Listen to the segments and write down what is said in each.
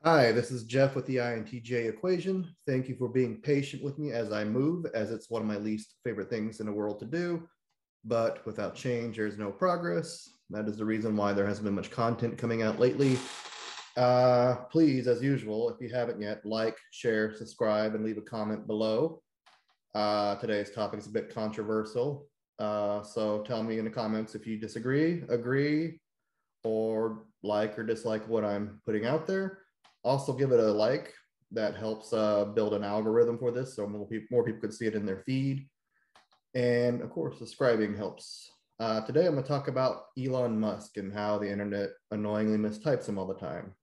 Hi, this is Jeff with the INTJ equation. Thank you for being patient with me as I move, as it's one of my least favorite things in the world to do. But without change, there's no progress. That is the reason why there hasn't been much content coming out lately. Please, as usual, if you haven't yet, like, share, subscribe, and leave a comment below. Today's topic is a bit controversial. So tell me in the comments if you disagree, agree, or like or dislike what I'm putting out there. Also, give it a like. That helps build an algorithm for this, so more people could see it in their feed. And of course, subscribing helps. Today, I'm going to talk about Elon Musk and how the internet annoyingly mistypes him all the time.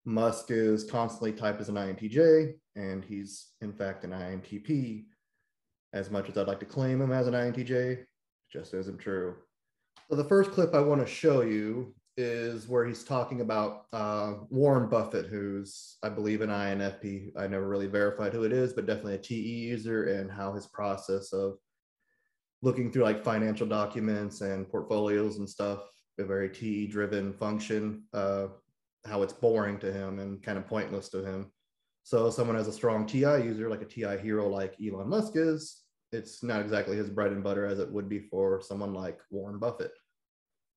Musk is constantly typed as an INTJ, and he's in fact an INTP. As much as I'd like to claim him as an INTJ, just isn't true. So the first clip I want to show you is where he's talking about Warren Buffett, who's, I believe, an INFP. I never really verified who it is, but definitely a TE user, and how his process of looking through like financial documents and portfolios and stuff, a very TE driven function, how it's boring to him and kind of pointless to him. So someone has a strong TI user, like a TI hero like Elon Musk is, it's not exactly his bread and butter as it would be for someone like Warren Buffett.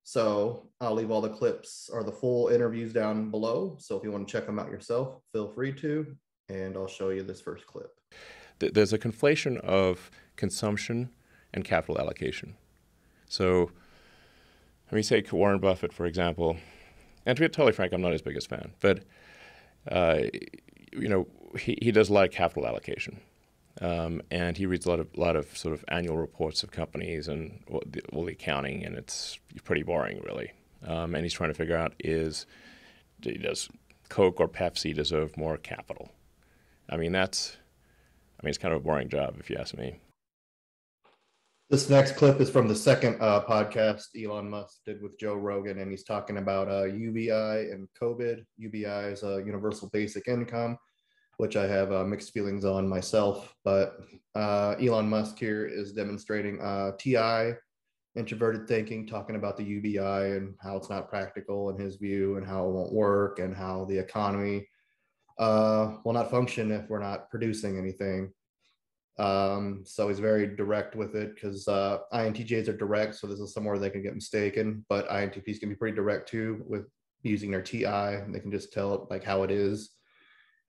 So I'll leave all the clips or the full interviews down below. So if you want to check them out yourself, feel free to. And I'll show you this first clip. There's a conflation of consumption and capital allocation. So let me take Warren Buffett, for example. And to be totally frank, I'm not his biggest fan. But, he does a lot of capital allocation. And he reads a lot of sort of annual reports of companies and all the accounting, and it's pretty boring, really. And he's trying to figure out does Coke or Pepsi deserve more capital? It's kind of a boring job, if you ask me. This next clip is from the second podcast Elon Musk did with Joe Rogan, and he's talking about UBI and COVID. UBI is a universal basic income, which I have mixed feelings on myself. But Elon Musk here is demonstrating TI, introverted thinking, talking about the UBI and how it's not practical in his view, and how it won't work, and how the economy will not function if we're not producing anything. So he's very direct with it, because INTJs are direct, so this is somewhere they can get mistaken. But INTPs can be pretty direct too with using their TI, and they can just tell it like how it is.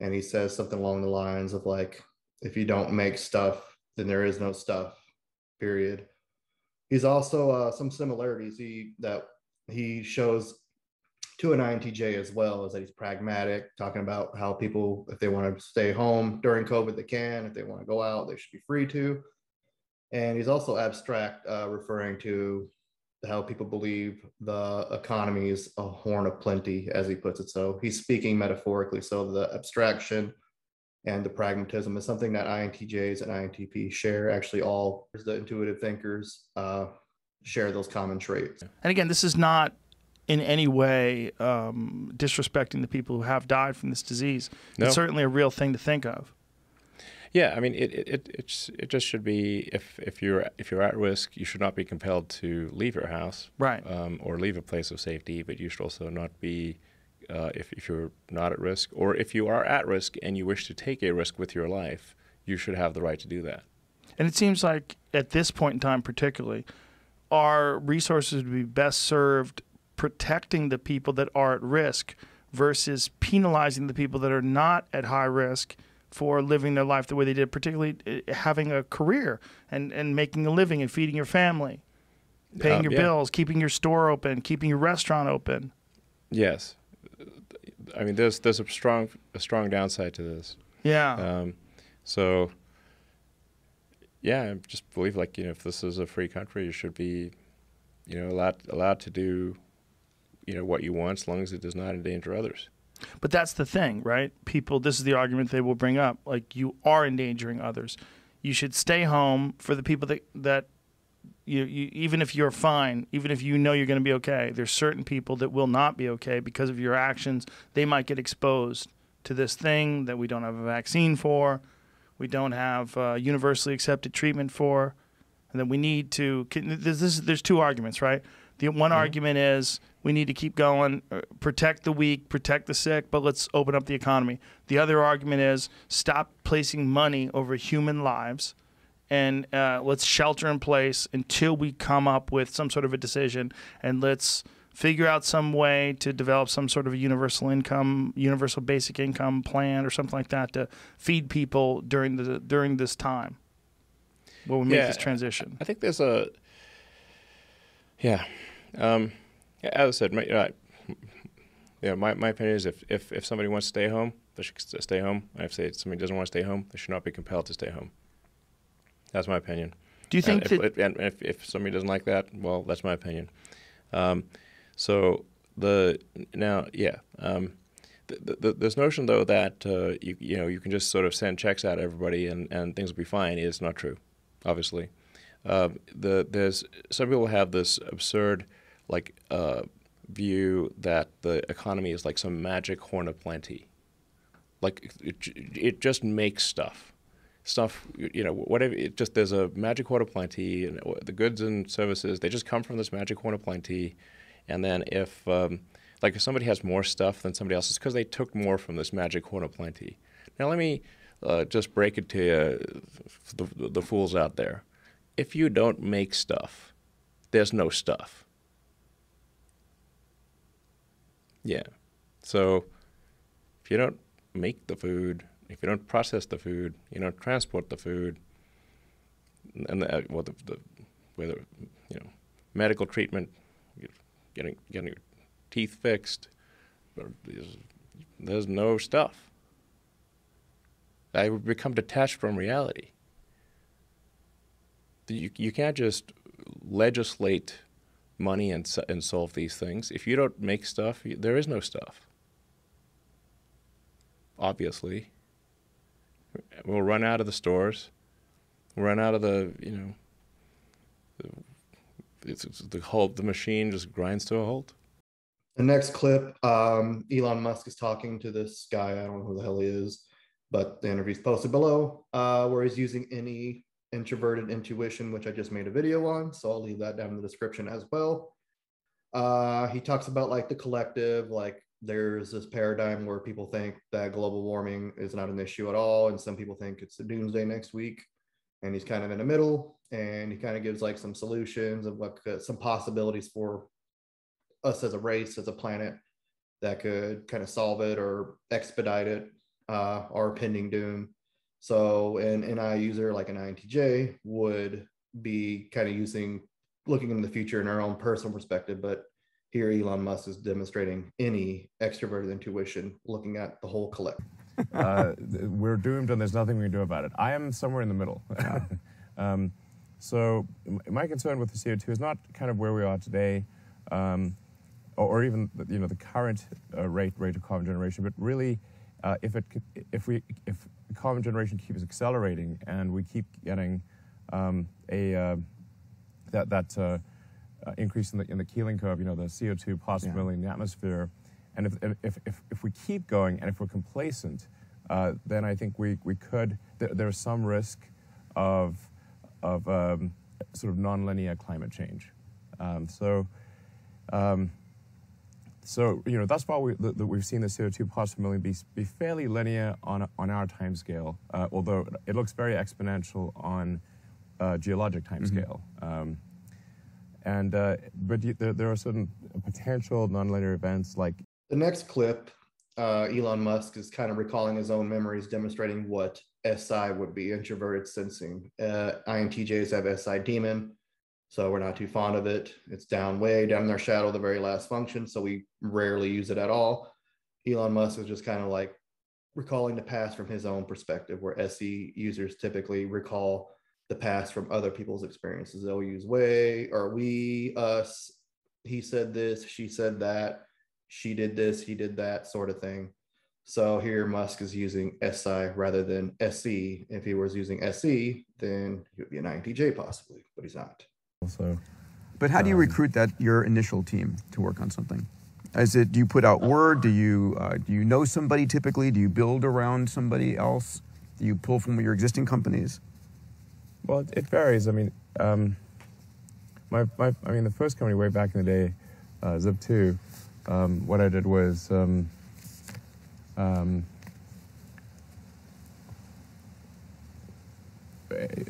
And he says something along the lines of like, if you don't make stuff, then there is no stuff, period. He's also some similarities that he shows to an INTJ as well, is that he's pragmatic, talking about how people, if they want to stay home during COVID, they can. If they want to go out, they should be free to. And he's also abstract, referring to how people believe the economy is a horn of plenty, as he puts it. So he's speaking metaphorically. So the abstraction and the pragmatism is something that INTJs and INTP share. Actually, all the intuitive thinkers share those common traits. And again, this is not in any way disrespecting the people who have died from this disease. No. It's certainly a real thing to think of. Yeah, it just should be, if you're at risk, you should not be compelled to leave your house, right, or leave a place of safety. But you should also not be, if you're not at risk, or if you are at risk and you wish to take a risk with your life, you should have the right to do that. And it seems like at this point in time, particularly, our resources would be best served protecting the people that are at risk versus penalizing the people that are not at high risk for living their life the way they did, particularly having a career and making a living and feeding your family, paying your bills, keeping your store open, keeping your restaurant open. Yes. There's a strong downside to this. Yeah. So, yeah, I just believe, if this is a free country, you should be, allowed to do, what you want, as long as it does not endanger others. But that's the thing, right? People, this is the argument they will bring up. Like, you are endangering others. You should stay home for the people that you even if you're fine, even if you know you're going to be okay, there's certain people that will not be okay because of your actions. They might get exposed to this thing that we don't have a vaccine for, we don't have universally accepted treatment for, and then we need to. There's two arguments, right? The one argument is we need to keep going, protect the weak, protect the sick, but let's open up the economy. The other argument is stop placing money over human lives, and let's shelter in place until we come up with some sort of a decision, and let's figure out some way to develop some sort of a universal income, universal basic income plan or something like that to feed people during this time while we make this transition. I think there's a as I said, my opinion is if somebody wants to stay home, they should stay home. And if somebody doesn't want to stay home, they should not be compelled to stay home. That's my opinion. Do you think if somebody doesn't like that, well, that's my opinion. This notion though that you can just sort of send checks out to everybody and things will be fine is not true. Obviously, there's some people have this absurd view that the economy is like some magic horn of plenty. Like it just makes stuff, whatever. There's a magic horn of plenty, and the goods and services, they just come from this magic horn of plenty. And then if somebody has more stuff than somebody else, it's because they took more from this magic horn of plenty. Now let me just break it to you, the fools out there. If you don't make stuff, there's no stuff. Yeah. So if you don't make the food, if you don't process the food, you don't transport the food, and medical treatment, getting your teeth fixed, there's no stuff. I would become detached from reality. You can't just legislate money and solve these things. If you don't make stuff, there is no stuff. Obviously. We'll run out of the stores. We'll run out of the machine just grinds to a halt. The next clip, Elon Musk is talking to this guy. I don't know who the hell he is, but the interview's posted below, where he's using any introverted intuition, which I just made a video on, so I'll leave that down in the description as well. He talks about the collective, there's this paradigm where people think that global warming is not an issue at all, and some people think it's the doomsday next week, and he's kind of in the middle, and he kind of gives some solutions of some possibilities for us as a race, as a planet, that could kind of solve it or expedite it, our pending doom. So an NI user like an INTJ would be kind of looking in the future in our own personal perspective, but here Elon Musk is demonstrating any extroverted intuition, looking at the whole collective. We're doomed and there's nothing we can do about it. I am somewhere in the middle. So my concern with the CO2 is not kind of where we are today, or even the current rate of carbon generation, but really if carbon generation keeps accelerating and we keep getting increase in the Keeling curve, the CO2 possibility in the atmosphere, and if we keep going and if we're complacent, then I think we could. There's some risk of sort of nonlinear climate change. So thus far we've seen the CO2 possibility be fairly linear on our time scale, although it looks very exponential on geologic time scale. But there are certain potential nonlinear events like. The next clip, Elon Musk is kind of recalling his own memories, demonstrating what SI would be, introverted sensing. INTJs have SI demon, so we're not too fond of it. It's way down in their shadow, the very last function, so we rarely use it at all. Elon Musk is just kind of recalling the past from his own perspective, where SE users typically recall the past from other people's experiences. They'll use we, us, he said this, she said that, she did this, he did that sort of thing. So here Musk is using SI rather than SE. If he was using SE, then he would be an INTJ possibly, but he's not. But how do you recruit your initial team to work on something? Do you put out word? Do you know somebody typically? Do you build around somebody else? Do you pull from your existing companies? Well, it varies. I mean, I mean, the first company way back in the day, Zip2, what I did was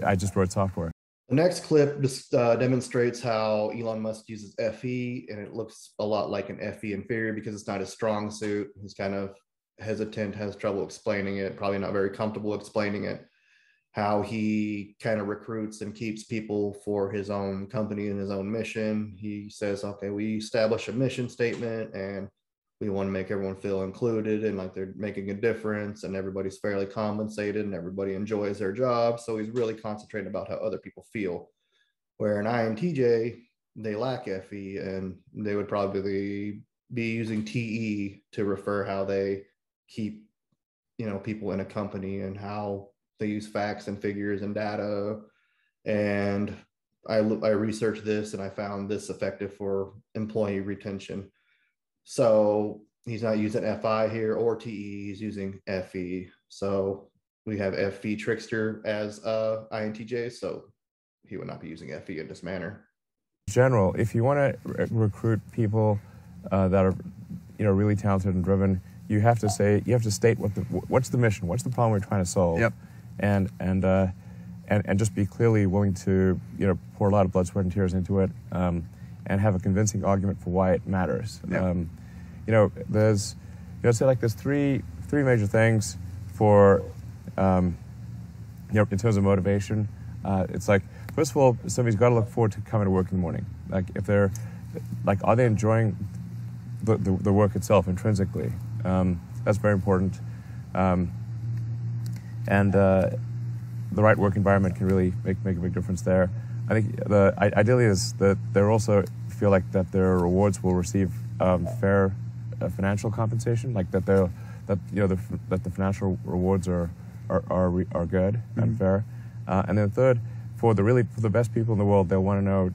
I just wrote software. The next clip just demonstrates how Elon Musk uses FE, and it looks a lot like an FE inferior because it's not his strong suit. He's kind of hesitant, has trouble explaining it, probably not very comfortable explaining it, how he kind of recruits and keeps people for his own company and his own mission. He says, okay, we establish a mission statement and we want to make everyone feel included and like they're making a difference and everybody's fairly compensated and everybody enjoys their job. So he's really concentrating about how other people feel. Where an INTJ, they lack FE and they would probably be using TE to refer how they keep, people in a company and how they use facts and figures and data. And I researched this and I found this effective for employee retention. So he's not using FI here or TE, he's using FE. So we have FE trickster as INTJ, so he would not be using FE in this manner. In general, if you want to recruit people that are, really talented and driven, you have to state what's the mission, what's the problem we're trying to solve. Yep. And just be clearly willing to, pour a lot of blood, sweat, and tears into it, and have a convincing argument for why it matters. Yep. There's, say like there's three major things for, in terms of motivation. It's like, first of all, somebody's got to look forward to coming to work in the morning. Like if they're, like, are they enjoying the work itself intrinsically? That's very important. And the right work environment can really make a big difference there. I think ideally is that they also feel like that their rewards will receive fair financial compensation, like that the financial rewards are good and fair. And then third, for the best people in the world, they'll want to know,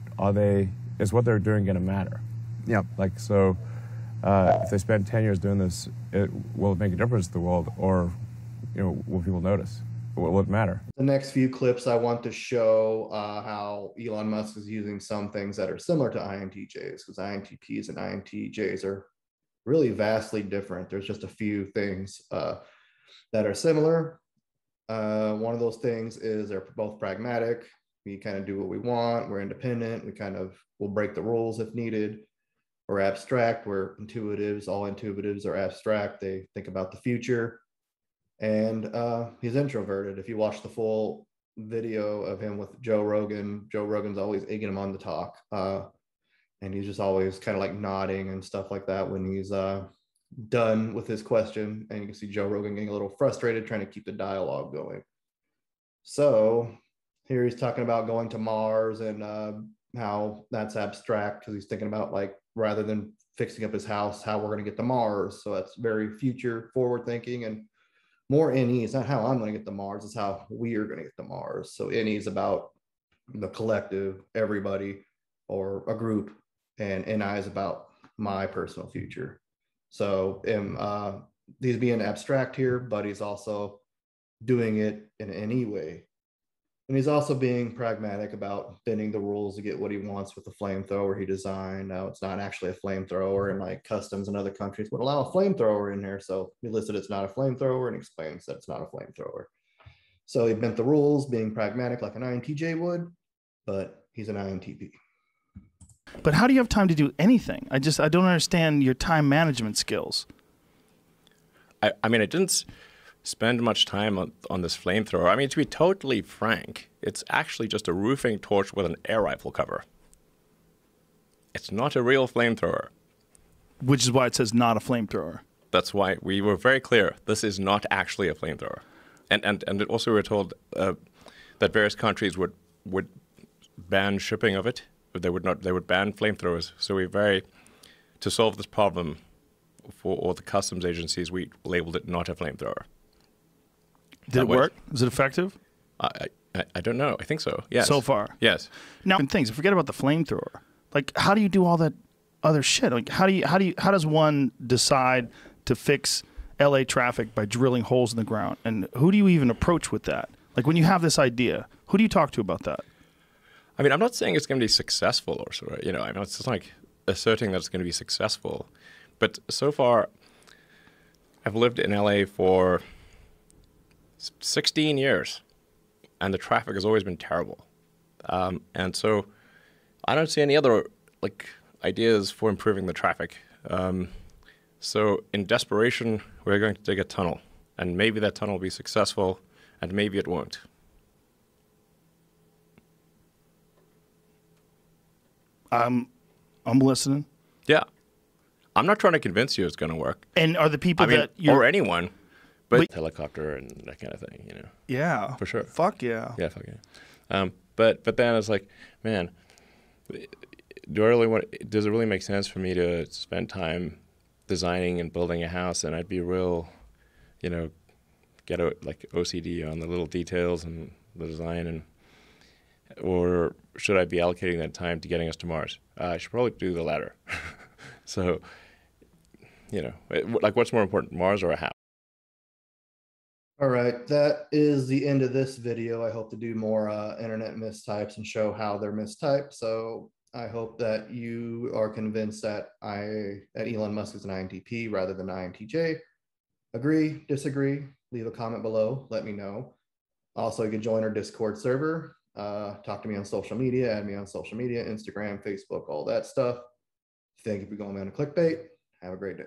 is what they're doing going to matter? Yeah. Like, so if they spend 10 years doing this, will it make a difference to the world, or will people notice? Will it matter? The next few clips I want to show how Elon Musk is using some things that are similar to INTJs, because INTPs and INTJs are really vastly different. There's just a few things that are similar. One of those things is they're both pragmatic. We kind of do what we want. We're independent. We kind of will break the rules if needed. We're abstract. We're intuitives. All intuitives are abstract. They think about the future. And he's introverted. If you watch the full video of him with Joe Rogan's always egging him on to talk. And he's just always kind of like nodding and stuff like that when he's done with his question. And you can see Joe Rogan getting a little frustrated, trying to keep the dialogue going. So here he's talking about going to Mars and how that's abstract because he's thinking about, like, rather than fixing up his house, how we're going to get to Mars. So that's very future forward thinking. And more NE is not how I'm going to get to Mars, it's how we are going to get to Mars. So NE is about the collective, everybody, or a group, and NI is about my personal future. So he's being abstract here, but he's also doing it in an NE way. And he's also being pragmatic about bending the rules to get what he wants with the flamethrower he designed. Now, it's not actually a flamethrower, and like customs in other countries would allow a flamethrower in there. So he listed it's not a flamethrower and explains that it's not a flamethrower. So he bent the rules, being pragmatic like an INTJ would, but he's an INTP. But how do you have time to do anything? I don't understand your time management skills. I mean, I didn't spend much time on this flamethrower. I mean, to be totally frank, it's actually just a roofing torch with an air rifle cover. It's not a real flamethrower. Which is why it says not a flamethrower. That's why we were very clear. This is not actually a flamethrower. And also we were told that various countries would ban shipping of it. But they would ban flamethrowers. So to solve this problem for all the customs agencies, we labeled it not a flamethrower. Did it work? Is it effective? I don't know. I think so. Yes. So far. Yes. Now, things. Forget about the flamethrower. Like, how do you do all that other shit? Like, how does one decide to fix LA traffic by drilling holes in the ground? And who do you even approach with that? Like, when you have this idea, who do you talk to about that? I mean, I'm not saying it's going to be successful or sort of, I mean, it's just like asserting that it's going to be successful. But so far, I've lived in LA for 16 years, and the traffic has always been terrible. And so I don't see any other ideas for improving the traffic. So in desperation, we're going to dig a tunnel, and maybe that tunnel will be successful, and maybe it won't. I'm listening. Yeah. I'm not trying to convince you it's going to work. And are the people that or anyone, but helicopter and that kind of thing, Yeah. For sure. Fuck yeah. Yeah, fuck yeah. But then it's like, man, does it really make sense for me to spend time designing and building a house? And I'd be real, get OCD on the little details and the design, or should I be allocating that time to getting us to Mars? I should probably do the latter. So, what's more important, Mars or a house? All right, that is the end of this video. I hope to do more internet mistypes and show how they're mistyped. So I hope that you are convinced that Elon Musk is an INTP rather than INTJ. Agree, disagree, leave a comment below, let me know. Also, you can join our Discord server, talk to me on social media, add me on social media, Instagram, Facebook, all that stuff. Thank you for going on to Clickbait. Have a great day.